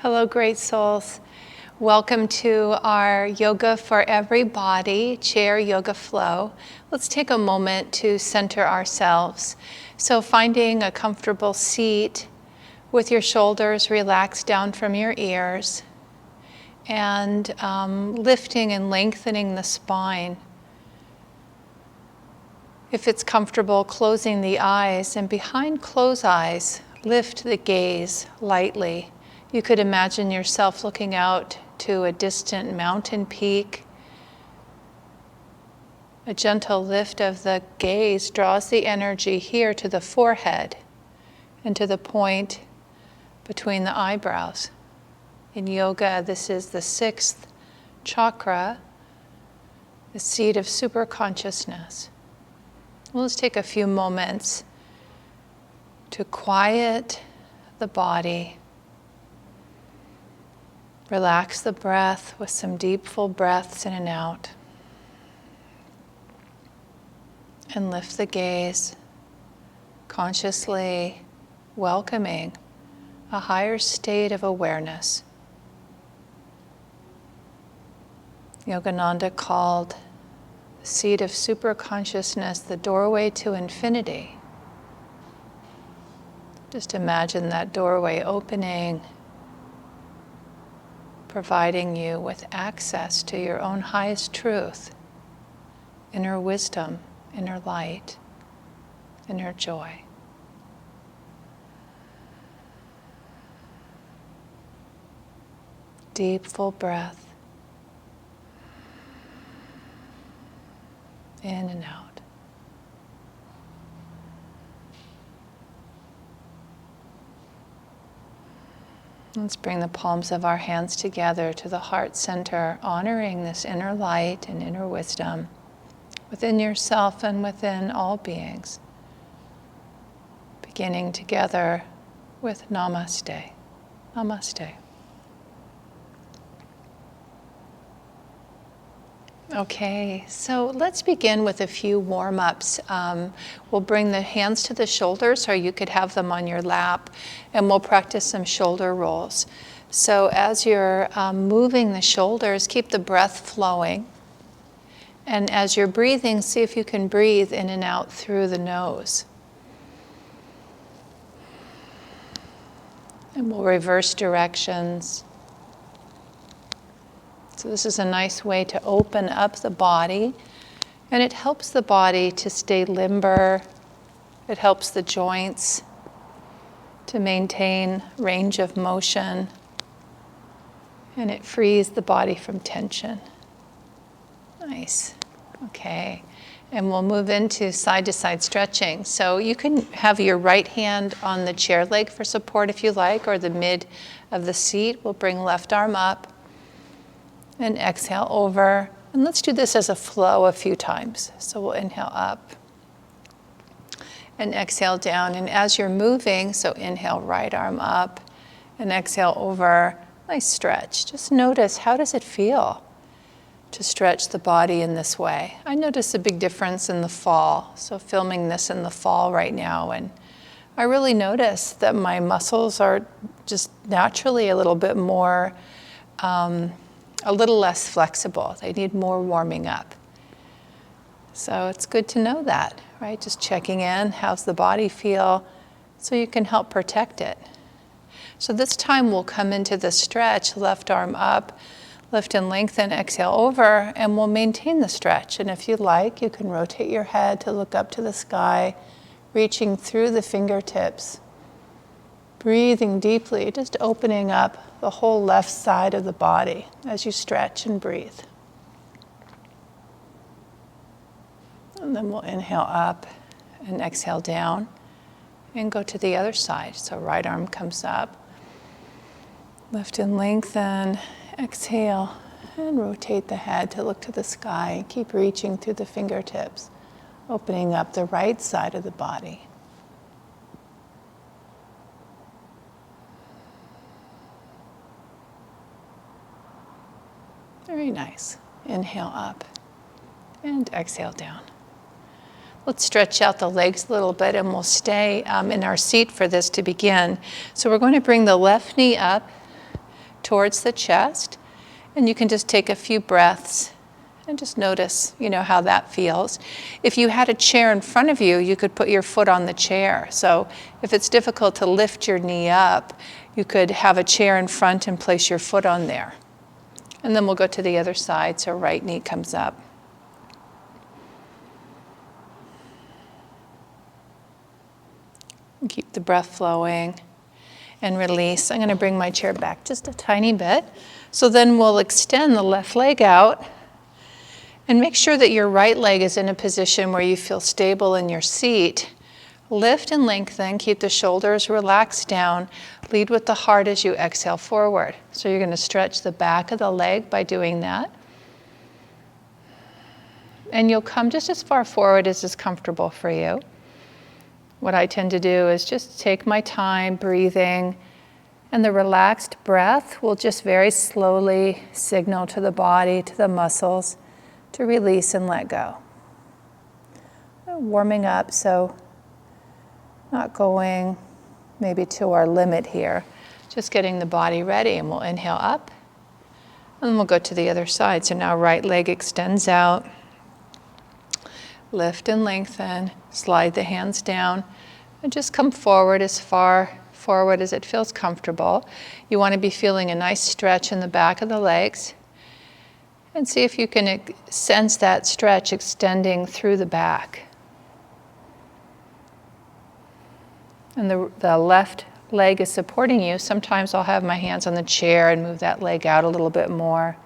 Hello, great souls. Welcome to our Yoga for Everybody chair yoga flow. Let's take a moment to center ourselves. So finding a comfortable seat with your shoulders relaxed down from your ears and lifting and lengthening the spine. If it's comfortable, closing the eyes, and behind closed eyes, lift the gaze lightly. You could imagine yourself looking out to a distant mountain peak. A gentle lift of the gaze draws the energy here to the forehead and to the point between the eyebrows. In yoga, this is the sixth chakra, the seat of superconsciousness. Let's take a few moments to quiet the body. Relax the breath with some deep, full breaths in and out. And lift the gaze, consciously welcoming a higher state of awareness. Yogananda called the seat of superconsciousness the doorway to infinity. Just imagine that doorway opening, providing you with access to your own highest truth, inner wisdom, inner light, inner joy. Deep, full breath. In and out. Let's bring the palms of our hands together to the heart center, honoring this inner light and inner wisdom within yourself and within all beings. Beginning together with Namaste. Namaste. Okay, so let's begin with a few warm-ups. We'll bring the hands to the shoulders, or you could have them on your lap, and we'll practice some shoulder rolls. So as you're moving the shoulders, keep the breath flowing. And as you're breathing, see if you can breathe in and out through the nose. And we'll reverse directions. So this is a nice way to open up the body, and it helps the body to stay limber. It helps the joints to maintain range of motion, and it frees the body from tension. Nice. Okay. And we'll move into side-to-side stretching. So you can have your right hand on the chair leg for support if you like, or the mid of the seat. We'll bring left arm up. And exhale over. And let's do this as a flow a few times. So we'll inhale up and exhale down. And as you're moving, so inhale right arm up and exhale over. Nice stretch. Just notice, how does it feel to stretch the body in this way? I notice a big difference in the fall. So filming this in the fall right now, and I really notice that my muscles are just naturally a little bit more a little less flexible. They need more warming up. So it's good to know that, right? Just checking in, how's the body feel, so you can help protect it. So this time we'll come into the stretch, left arm up, lift and lengthen, exhale over, and we'll maintain the stretch. And if you like, you can rotate your head to look up to the sky, reaching through the fingertips. Breathing deeply, just opening up the whole left side of the body as you stretch and breathe. And then we'll inhale up and exhale down and go to the other side. So right arm comes up, lift and lengthen, exhale, and rotate the head to look to the sky. Keep reaching through the fingertips, opening up the right side of the body. Very nice. Inhale up and exhale down. Let's stretch out the legs a little bit, and we'll stay in our seat for this to begin. So we're going to bring the left knee up towards the chest. And you can just take a few breaths and just notice, how that feels. If you had a chair in front of you, you could put your foot on the chair. So if it's difficult to lift your knee up, you could have a chair in front and place your foot on there. And then we'll go to the other side, so right knee comes up. And keep the breath flowing and release. I'm going to bring my chair back just a tiny bit. So then we'll extend the left leg out. And make sure that your right leg is in a position where you feel stable in your seat. Lift and lengthen, keep the shoulders relaxed down. Lead with the heart as you exhale forward. So you're going to stretch the back of the leg by doing that. And you'll come just as far forward as is comfortable for you. What I tend to do is just take my time breathing, and the relaxed breath will just very slowly signal to the body, to the muscles, to release and let go. Warming up, so not going maybe to our limit here, just getting the body ready, and we'll inhale up, and then we'll go to the other side. So now right leg extends out, lift and lengthen, slide the hands down, and just come forward as far forward as it feels comfortable. You want to be feeling a nice stretch in the back of the legs. And see if you can sense that stretch extending through the back. And the left leg is supporting you. Sometimes I'll have my hands on the chair and move that leg out a little bit more.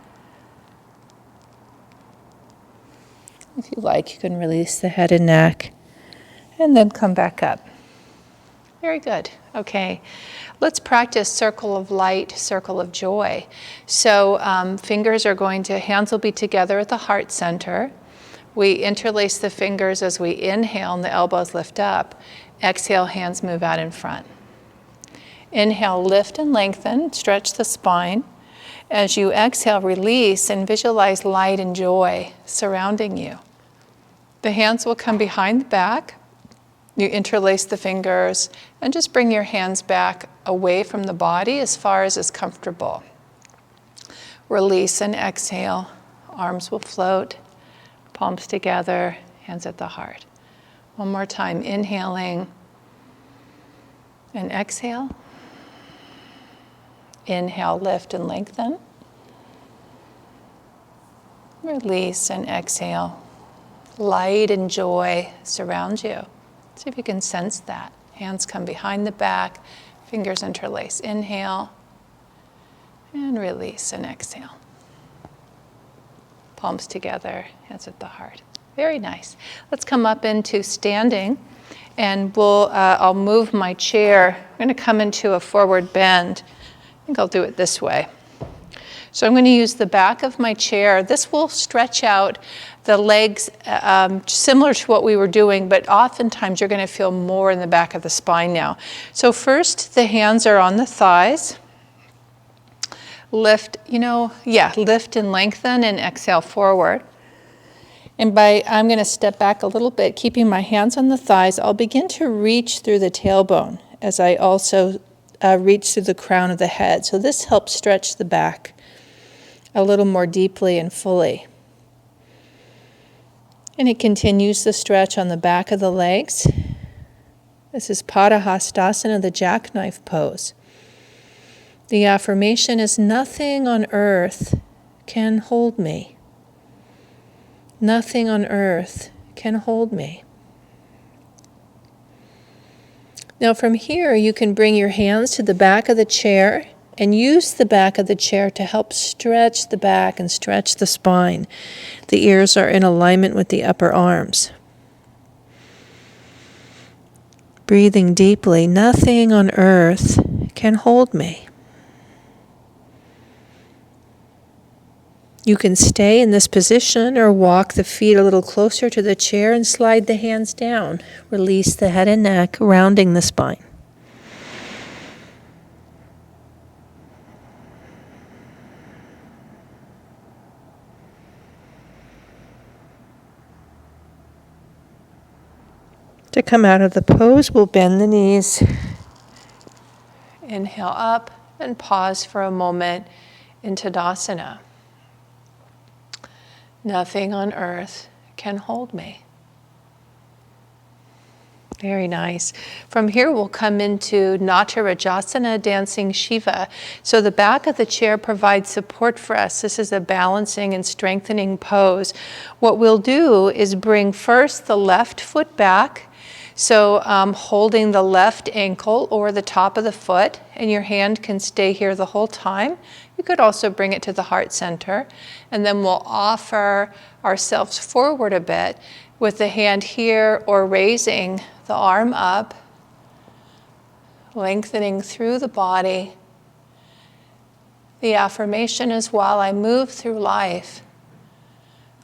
If you like, you can release the head and neck and then come back up. Very good. Okay. Let's practice circle of light, circle of joy. So hands will be together at the heart center. We interlace the fingers as we inhale and the elbows lift up. Exhale, hands move out in front. Inhale, lift and lengthen, stretch the spine. As you exhale, release and visualize light and joy surrounding you. The hands will come behind the back. You interlace the fingers and just bring your hands back away from the body as far as is comfortable. Release and exhale. Arms will float, palms together, hands at the heart. One more time, inhaling and exhale. Inhale, lift and lengthen. Release and exhale. Light and joy surround you. See if you can sense that. Hands come behind the back, fingers interlace. Inhale and release and exhale. Palms together, hands at the heart. Very nice. Let's come up into standing, and I'll move my chair. I'm going to come into a forward bend. I think I'll do it this way. So I'm going to use the back of my chair. This will stretch out the legs similar to what we were doing, but oftentimes you're going to feel more in the back of the spine now. So first, the hands are on the thighs. Lift and lengthen and exhale forward. And I'm going to step back a little bit, keeping my hands on the thighs. I'll begin to reach through the tailbone as I also reach through the crown of the head. So this helps stretch the back a little more deeply and fully. And it continues the stretch on the back of the legs. This is Padahastasana, the jackknife pose. The affirmation is, nothing on earth can hold me. Nothing on earth can hold me. Now from here, you can bring your hands to the back of the chair and use the back of the chair to help stretch the back and stretch the spine. The ears are in alignment with the upper arms. Breathing deeply, nothing on earth can hold me. You can stay in this position or walk the feet a little closer to the chair and slide the hands down. Release the head and neck, rounding the spine. To come out of the pose, we'll bend the knees. Inhale up, And pause for a moment in Tadasana. Nothing on earth can hold me. Very nice. From here we'll come into Natarajasana, dancing Shiva. So the back of the chair provides support for us. This is a balancing and strengthening pose. What we'll do is bring first the left foot back. So holding the left ankle or the top of the foot, and your hand can stay here the whole time. You could also bring it to the heart center. And then we'll offer ourselves forward a bit with the hand here or raising the arm up, lengthening through the body. The affirmation is, while I move through life,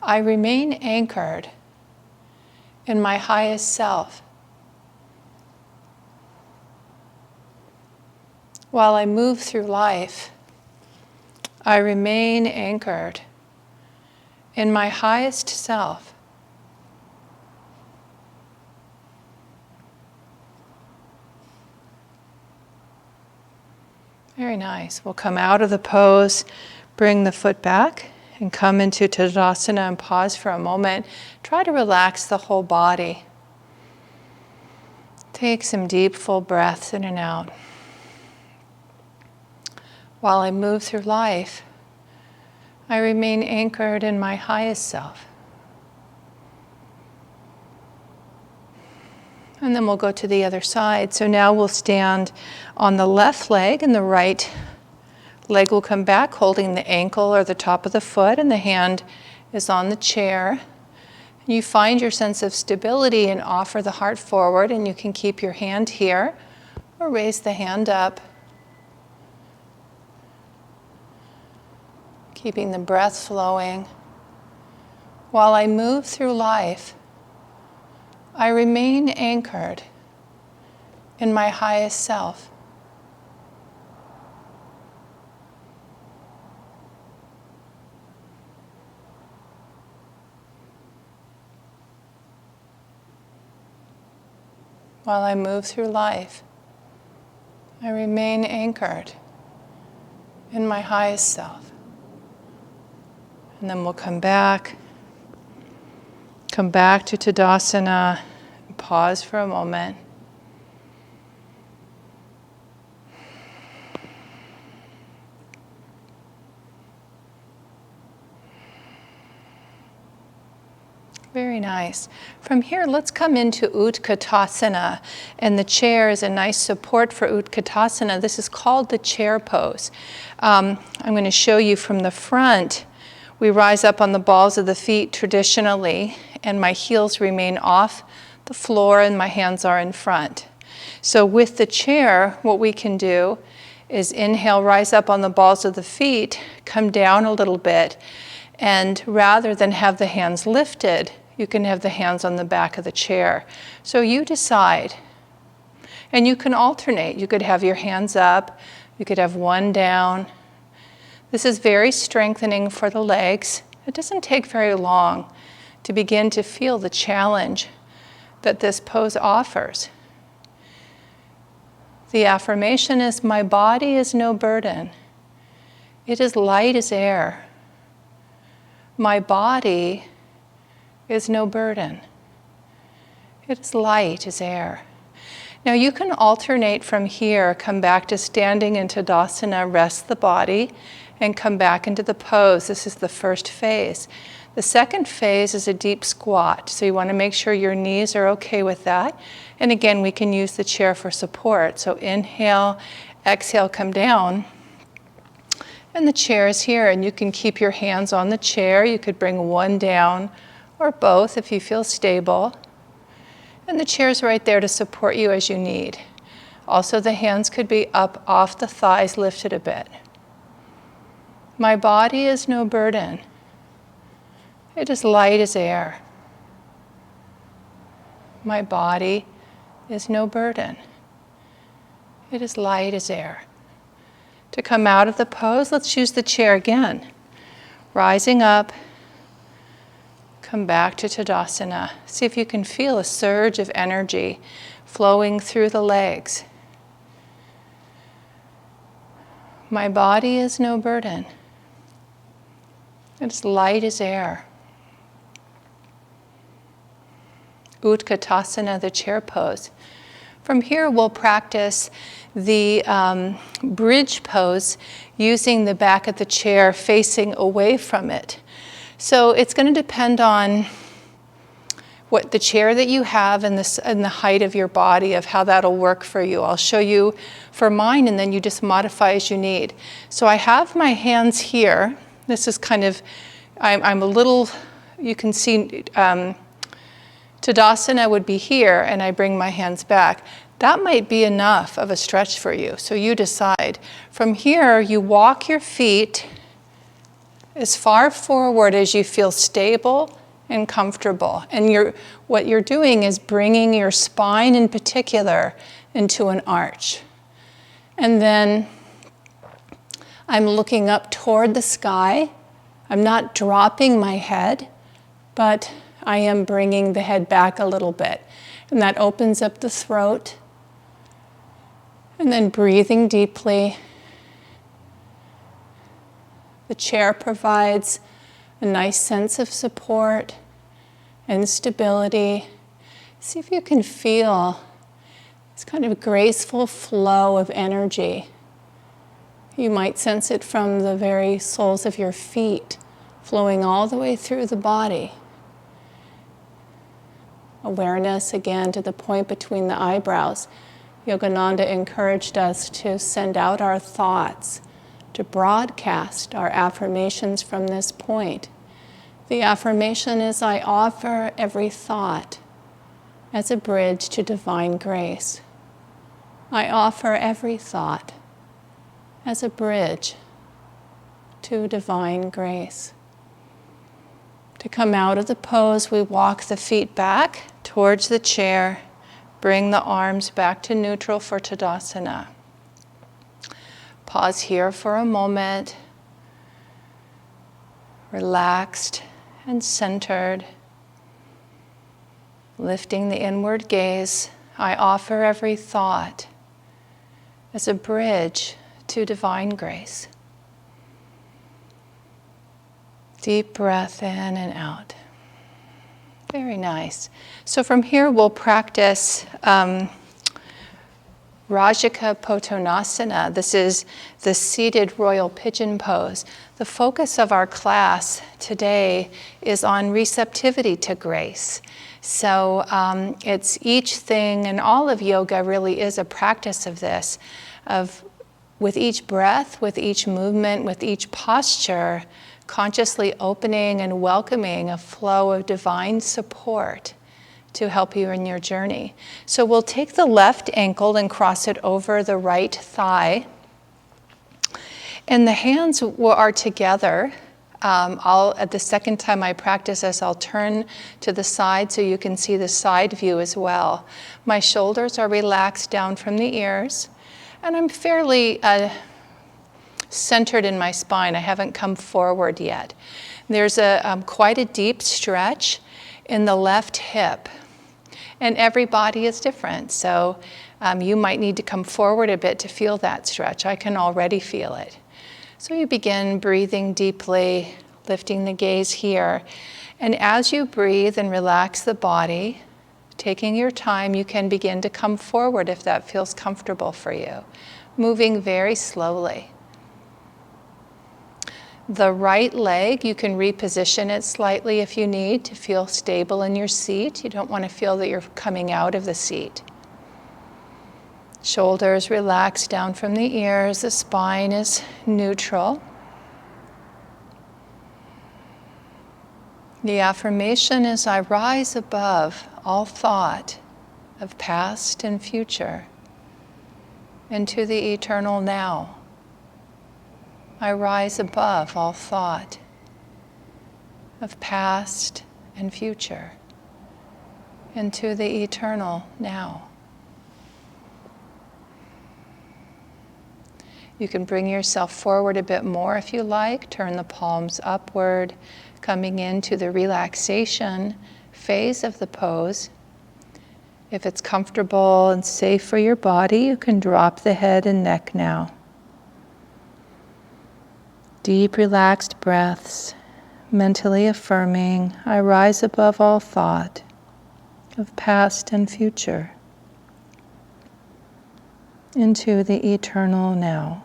I remain anchored in my highest self. While I move through life, I remain anchored in my highest self. Very nice. We'll come out of the pose, bring the foot back, and come into Tadasana and pause for a moment. Try to relax the whole body. Take some deep, full breaths in and out. While I move through life, I remain anchored in my highest self. And then we'll go to the other side. So now we'll stand on the left leg, and the right leg will come back, holding the ankle or the top of the foot, and the hand is on the chair. You find your sense of stability and offer the heart forward, and you can keep your hand here or raise the hand up. Keeping the breath flowing. While I move through life, I remain anchored in my highest self. While I move through life, I remain anchored in my highest self. And then we'll come back to Tadasana, and pause for a moment. Very nice. From here, let's come into Utkatasana, and the chair is a nice support for Utkatasana. This is called the chair pose. I'm going to show you from the front. We rise up on the balls of the feet traditionally, and my heels remain off the floor and my hands are in front. So with the chair, what we can do is inhale, rise up on the balls of the feet, come down a little bit, and rather than have the hands lifted, you can have the hands on the back of the chair. So you decide. And you can alternate. You could have your hands up, you could have one down. This is very strengthening for the legs. It doesn't take very long to begin to feel the challenge that this pose offers. The affirmation is, my body is no burden. It is light as air. My body is no burden. It is light as air. Now you can alternate from here, come back to standing in Tadasana, rest the body, and come back into the pose. This is the first phase. The second phase is a deep squat, so you want to make sure your knees are okay with that. And again, we can use the chair for support. So inhale, exhale, come down. And the chair is here, and you can keep your hands on the chair. You could bring one down or both if you feel stable. And the chair's right there to support you as you need. Also, the hands could be up off the thighs, lifted a bit. My body is no burden. It is light as air. My body is no burden. It is light as air. To come out of the pose, let's use the chair again. Rising up, come back to Tadasana. See if you can feel a surge of energy flowing through the legs. My body is no burden. It's light as air. Utkatasana, the chair pose. From here, we'll practice the bridge pose using the back of the chair facing away from it. So it's going to depend on what the chair that you have and the height of your body, of how that'll work for you. I'll show you for mine, and then you just modify as you need. So I have my hands here. This is kind of, I'm a little, you can see, Tadasana would be here, and I bring my hands back. That might be enough of a stretch for you, so you decide. From here, you walk your feet as far forward as you feel stable and comfortable. And what you're doing is bringing your spine in particular into an arch. And then I'm looking up toward the sky. I'm not dropping my head, but I am bringing the head back a little bit. And that opens up the throat. And then breathing deeply. The chair provides a nice sense of support and stability. See if you can feel this kind of graceful flow of energy. You might sense it from the very soles of your feet, flowing all the way through the body. Awareness, again, to the point between the eyebrows. Yogananda encouraged us to send out our thoughts, to broadcast our affirmations from this point. The affirmation is, I offer every thought as a bridge to divine grace. I offer every thought as a bridge to divine grace. To come out of the pose, we walk the feet back towards the chair, bring the arms back to neutral for Tadasana. Pause here for a moment, relaxed and centered, lifting the inward gaze. I offer every thought as a bridge to divine grace. Deep breath in and out. Very nice. So from here we'll practice Rajika Pottanasana. This is the seated royal pigeon pose. The focus of our class today is on receptivity to grace. So it's each thing, and all of yoga really is a practice of this, of with each breath, with each movement, with each posture, consciously opening and welcoming a flow of divine support to help you in your journey. So we'll take the left ankle and cross it over the right thigh. And the hands are together. At the second time I practice this, I'll turn to the side so you can see the side view as well. My shoulders are relaxed down from the ears, and I'm fairly centered in my spine. I haven't come forward yet. There's quite a deep stretch in the left hip. And every body is different, so you might need to come forward a bit to feel that stretch. I can already feel it. So you begin breathing deeply, lifting the gaze here. And as you breathe and relax the body, taking your time, you can begin to come forward if that feels comfortable for you, moving very slowly. The right leg, you can reposition it slightly if you need to feel stable in your seat. You don't want to feel that you're coming out of the seat. Shoulders relaxed down from the ears. The spine is neutral. The affirmation is, I rise above all thought of past and future into the eternal now. I rise above all thought of past and future into the eternal now. You can bring yourself forward a bit more if you like. Turn the palms upward, coming into the relaxation phase of the pose. If it's comfortable and safe for your body, you can drop the head and neck now. Deep, relaxed breaths, mentally affirming, I rise above all thought of past and future into the eternal now.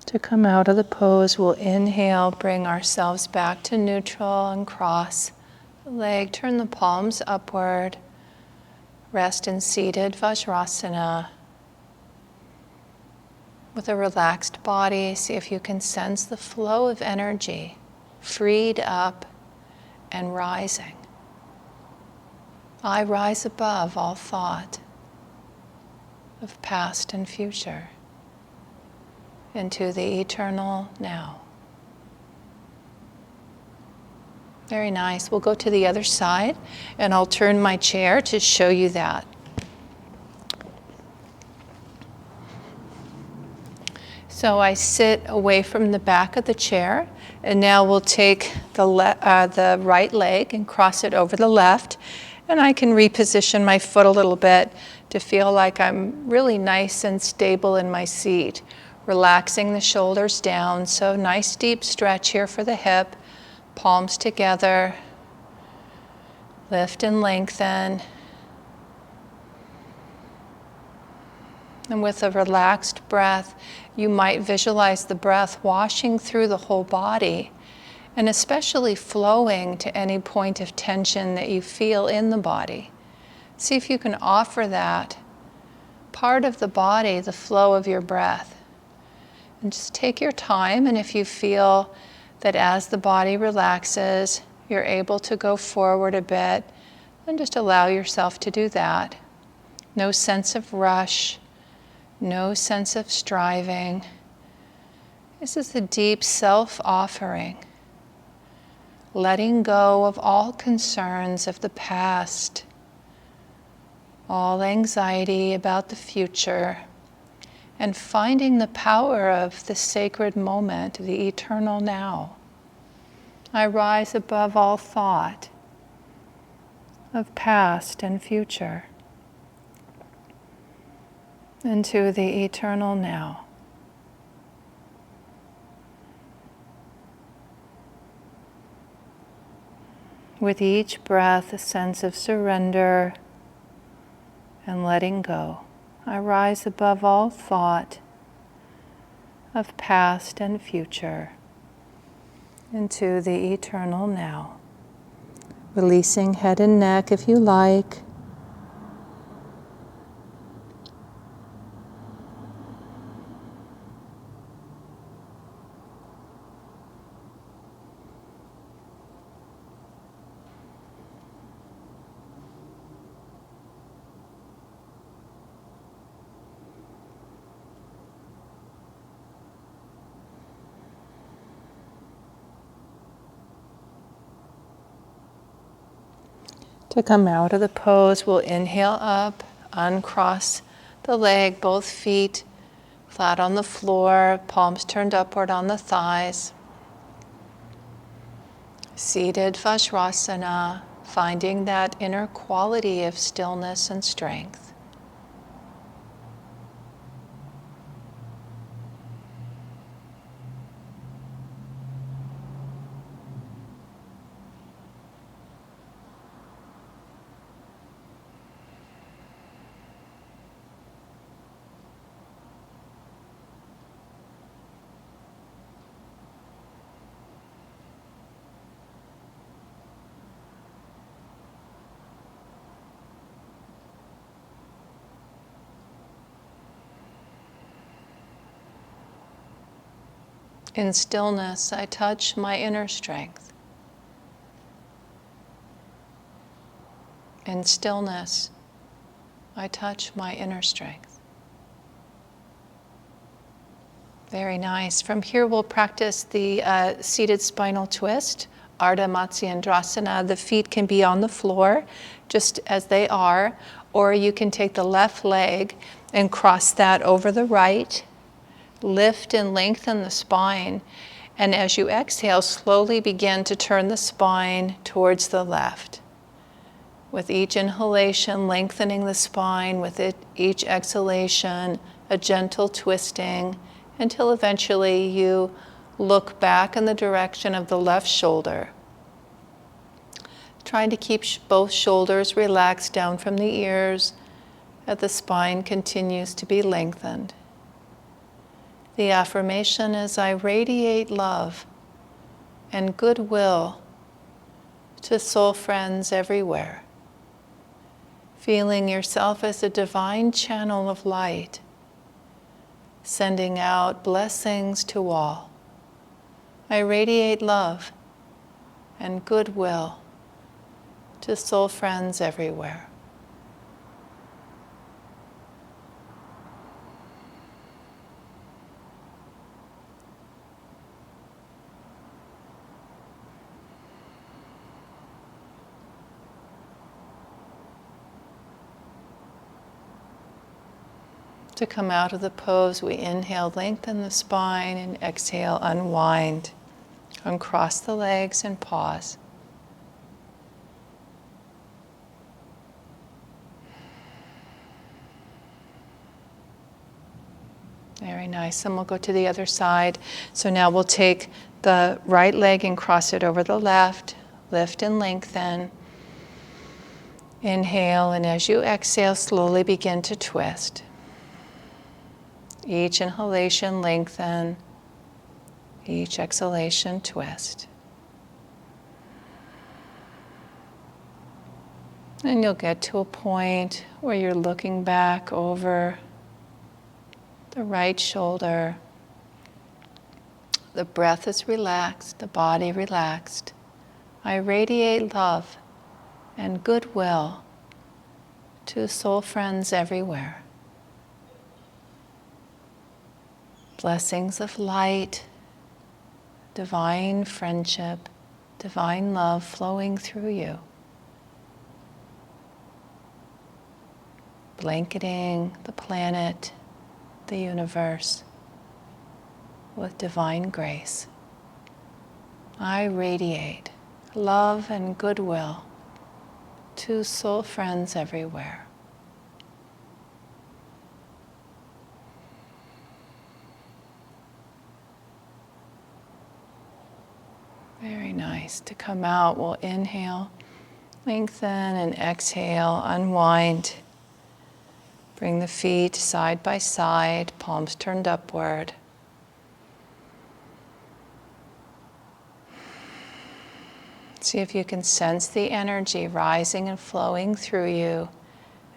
To come out of the pose, we'll inhale, bring ourselves back to neutral and cross the leg. Turn the palms upward. Rest in seated Vajrasana. With a relaxed body, see if you can sense the flow of energy, freed up and rising. I rise above all thought of past and future into the eternal now. Very nice. We'll go to the other side, and I'll turn my chair to show you that. So I sit away from the back of the chair, and now we'll take the right leg and cross it over the left, and I can reposition my foot a little bit to feel like I'm really nice and stable in my seat. Relaxing the shoulders down, so nice deep stretch here for the hip, palms together, lift and lengthen. And with a relaxed breath, you might visualize the breath washing through the whole body, and especially flowing to any point of tension that you feel in the body. See if you can offer that part of the body, the flow of your breath. And just take your time, and if you feel that as the body relaxes, you're able to go forward a bit, then just allow yourself to do that. No sense of rush, no sense of striving. This is a deep self-offering, letting go of all concerns of the past, all anxiety about the future, and finding the power of the sacred moment, the eternal now. I rise above all thought of past and future into the eternal now. With each breath, a sense of surrender and letting go. I rise above all thought of past and future into the eternal now. Releasing head and neck if you like. To come out of the pose, we'll inhale up, uncross the leg, both feet flat on the floor, palms turned upward on the thighs. Seated Vajrasana, finding that inner quality of stillness and strength. In stillness, I touch my inner strength. In stillness, I touch my inner strength. Very nice. From here, we'll practice the seated spinal twist, Ardha Matsyendrasana. The feet can be on the floor, just as they are, Or you can take the left leg and cross that over the right. Lift and lengthen the spine. And as you exhale, slowly begin to turn the spine towards the left. With each inhalation, lengthening the spine. With each exhalation, a gentle twisting, until eventually you look back in the direction of the left shoulder. Trying to keep both shoulders relaxed down from the ears as the spine continues to be lengthened. The affirmation is, I radiate love and goodwill to soul friends everywhere. Feeling yourself as a divine channel of light, sending out blessings to all. I radiate love and goodwill to soul friends everywhere. To come out of the pose, we inhale, lengthen the spine, and exhale, unwind. Uncross the legs and pause. Very nice. And we'll go to the other side. So now we'll take the right leg and cross it over the left. Lift and lengthen. Inhale, and as you exhale, slowly begin to twist. Each inhalation, lengthen. Each exhalation, twist. And you'll get to a point where you're looking back over the right shoulder. The breath is relaxed, the body relaxed. I radiate love and goodwill to soul friends everywhere. Blessings of light, divine friendship, divine love flowing through you. Blanketing the planet, the universe, with divine grace. I radiate love and goodwill to soul friends everywhere. Very nice. To come out, we'll inhale, lengthen, and exhale, unwind. Bring the feet side by side, palms turned upward. See if you can sense the energy rising and flowing through you,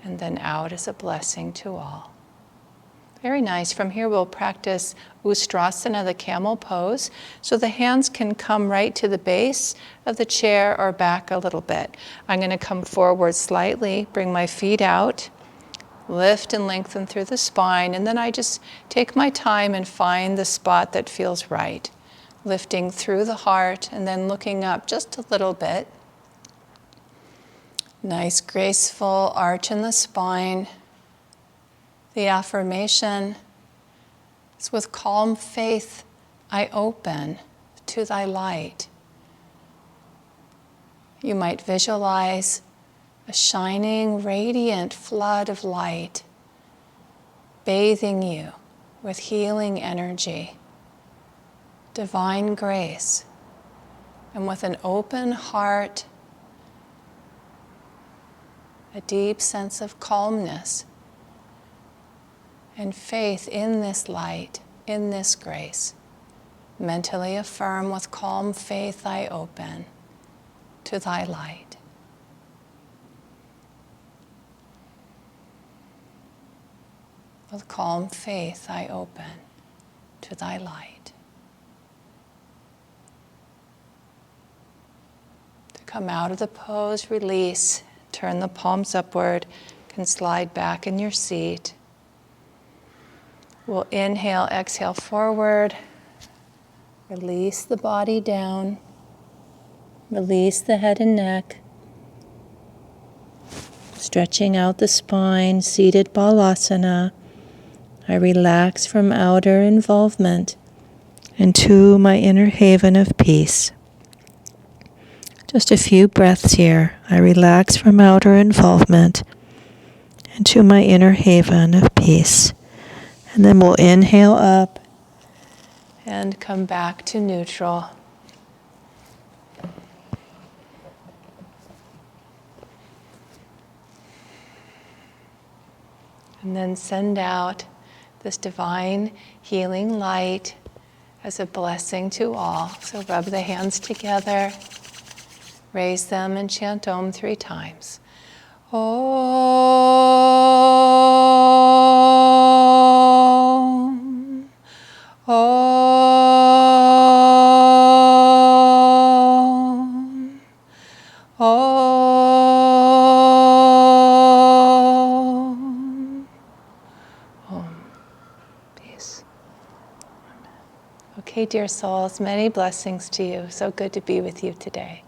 and then out as a blessing to all. Very nice. From here we'll practice Ustrasana, the camel pose. So the hands can come right to the base of the chair or back a little bit. I'm going to come forward slightly, bring my feet out, lift and lengthen through the spine, and then I just take my time and find the spot that feels right. Lifting through the heart and then looking up just a little bit. Nice graceful arch in the spine. The affirmation is, with calm faith, I open to thy light. You might visualize a shining, radiant flood of light bathing you with healing energy, divine grace, and with an open heart, a deep sense of calmness and faith in this light, in this grace. Mentally affirm, with calm faith I open to thy light. With calm faith I open to thy light. To come out of the pose, release, turn the palms upward, can slide back in your seat. We'll inhale, exhale forward, release the body down, release the head and neck. Stretching out the spine, seated balasana. I relax from outer involvement into my inner haven of peace. Just a few breaths here. I relax from outer involvement into my inner haven of peace. And then we'll inhale up and come back to neutral. And then send out this divine healing light as a blessing to all. So rub the hands together, raise them, and chant Om 3 times. Om. Om. Om. Om. Peace. Okay, dear souls, many blessings to you. So good to be with you today.